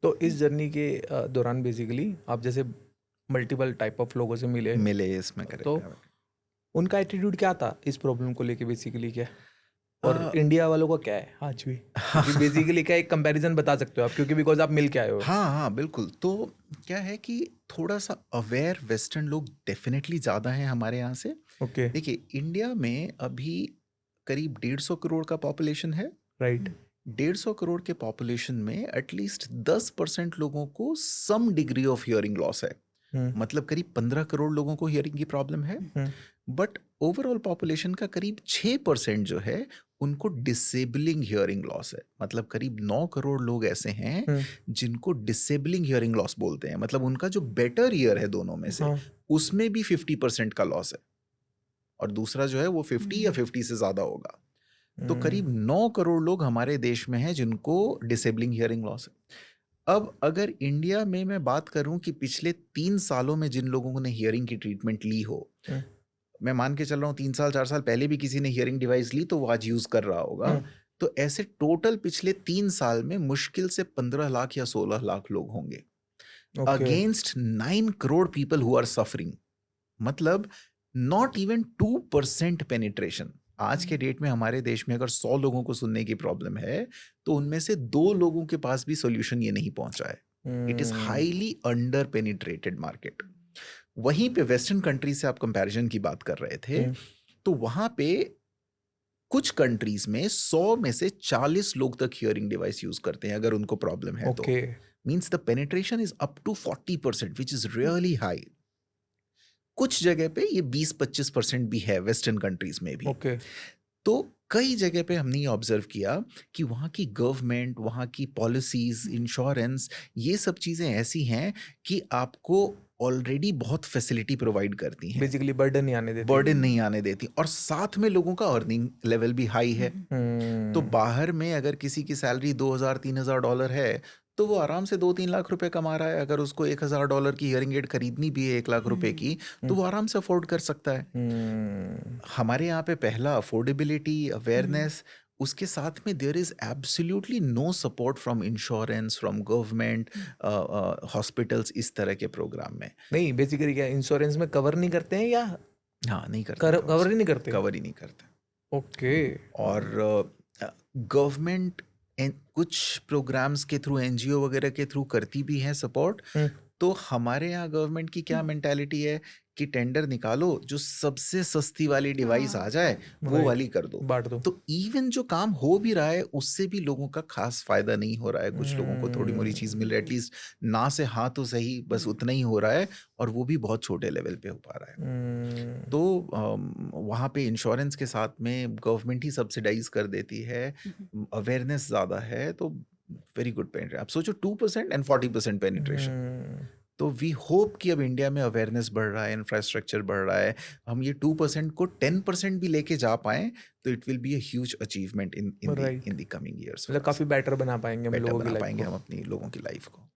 तो इस जर्नी के दौरान बेसिकली आप जैसे मल्टीपल टाइप ऑफ लोगों से मिले, मिले इसमें, तो करेक्ट। उनका एटीट्यूड क्या था इस प्रॉब्लम को लेके बेसिकली क्या, और हाँ इंडिया वालों का क्या है आज भी, क्योंकि बेसिकली क्या एक कंपैरिजन बता सकते हो आप, क्योंकि बिकॉज आप मिल के आए हो। हाँ बिल्कुल। तो क्या है कि थोड़ा सा अवेयर वेस्टर्न लोग डेफिनेटली ज़्यादा हैं हमारे यहाँ से। ओके। देखिए, इंडिया में अभी करीब 150 करोड़ का पॉपुलेशन है। राइट। 150 करोड़ के पॉपुलेशन में एटलीस्ट 10% लोगों को some degree of hearing loss है। हम्म। मतलब करीब 15 करोड़ लोगों को हियरिंग की प्रॉब्लम है। हम्म। बट ओवरऑल पॉपुलेशन का करीब 6% जो है उनको डिसेबलिंग हियरिंग लॉस है। मतलब करीब 9 करोड़ लोग ऐसे हैं हम्म। जिनको डिसेबलिंग हियरिंग लॉस बोलते हैं। मतलब उनका जो बेटर ईयर है दोनों में से, हाँ। उसमें भी 50% का लॉस है, और दूसरा जो है वो 50 या 50 से ज़्यादा होगा। तो करीब 9 करोड़ लोग हमारे देश में हैं जिनको डिसेबलिंग हियरिंग लॉस है। अब अगर इंडिया में मैं बात करूं कि पिछले 3 सालों में जिन लोगों ने हियरिंग की ट्रीटमेंट ली हो, हम्म। मैं मान के चल रहा हूँ 3 साल 4 साल पहले भी किसी ने हियरिंग डिवाइस ली तो वो आज यूज कर रहा होगा। हम्म। तो ऐसे टोटल पिछले 3 साल में मुश्किल से 15 लाख या 16 लाख लोग होंगे, okay. Against 9 crore people who are suffering. मतलब नॉट इवन 2% पेनिट्रेशन। आज के डेट में हमारे देश में अगर 100 लोगों को सुनने की प्रॉब्लम है तो उनमें से 2 लोगों के पास भी सॉल्यूशन ये नहीं पहुंचा है। It is highly under penetrated market. वहीं पे वेस्टर्न कंट्री से आप कंपैरिजन की बात कर रहे थे, तो वहां पे कुछ कंट्रीज में 100 में से 40 लोग तक हियरिंग डिवाइस यूज करते हैं अगर उनको प्रॉब्लम है तो। Okay. Means the penetration is up to 40%, which is really high. कुछ जगह पे ये 20-25% भी है वेस्टर्न कंट्रीज में भी। ओके। तो कई जगह पे हमने ये ऑब्जर्व किया कि वहाँ की गवर्नमेंट, वहाँ की पॉलिसीज, इंश्योरेंस, ये सब चीज़ें ऐसी हैं कि आपको ऑलरेडी बहुत फैसिलिटी प्रोवाइड करती हैं, बेसिकली बर्डन नहीं आने देती। बर्डन नहीं आने देती, और साथ में लोगों का अर्निंग लेवल भी हाई है। तो बाहर में अगर किसी की सैलरी $2,000-3,000 है तो वो आराम से 2-3 लाख रुपए कमा रहा है। अगर उसको $1,000 की हियरिंग एड खरीदनी भी है 1 लाख रुपए की, तो वो आराम से अफोर्ड कर सकता है। हमारे यहाँ पे पहला अफोर्डेबिलिटी, अवेयरनेस, उसके साथ में there is absolutely no support from insurance, from government, hospitals, इस तरह के प्रोग्राम में। नहीं, बेसिकली क्या इंश्योरेंस में कवर नहीं करते हैं या हाँ, नहीं करते कवर ही नहीं करते? कवर ही नहीं करते। ओके। और गवर्नमेंट कुछ प्रोग्राम्स के थ्रू, एनजीओ वगैरह के थ्रू करती भी है सपोर्ट। तो हमारे यहाँ गवर्नमेंट की क्या मेंटालिटी है कि टेंडर निकालो, जो सबसे सस्ती वाली डिवाइस आ जाए वो Right. वाली कर दो। बांट दो। तो इवन जो काम हो भी रहा है उससे भी लोगों का खास फायदा नहीं हो रहा है। कुछ लोगों को थोड़ी मोड़ी चीज मिल रही है, एटलीस्ट ना से हाँ तो सही, बस उतना ही हो रहा है, और वो भी बहुत छोटे लेवल पे हो पा रहा है। तो वहाँ पे इंश्योरेंस के साथ में गवर्नमेंट ही सब्सिडाइज कर देती है, अवेयरनेस ज़्यादा है, तो वेरी गुड पेनिट्रेशन। आप सोचो 2% एंड 40% पेनिट्रेशन। तो वी होप कि अब इंडिया में अवेयरनेस बढ़ रहा है, इंफ्रास्ट्रक्चर बढ़ रहा है, हम ये 2% को 10% भी लेके जा पाएं तो it will be a huge achievement in right. The coming years. मतलब काफी बेटर बना पाएंगे हम बेटर लोगों की बना लाइफ पाएंगे को। हम अपनी लोगों की लाइफ को।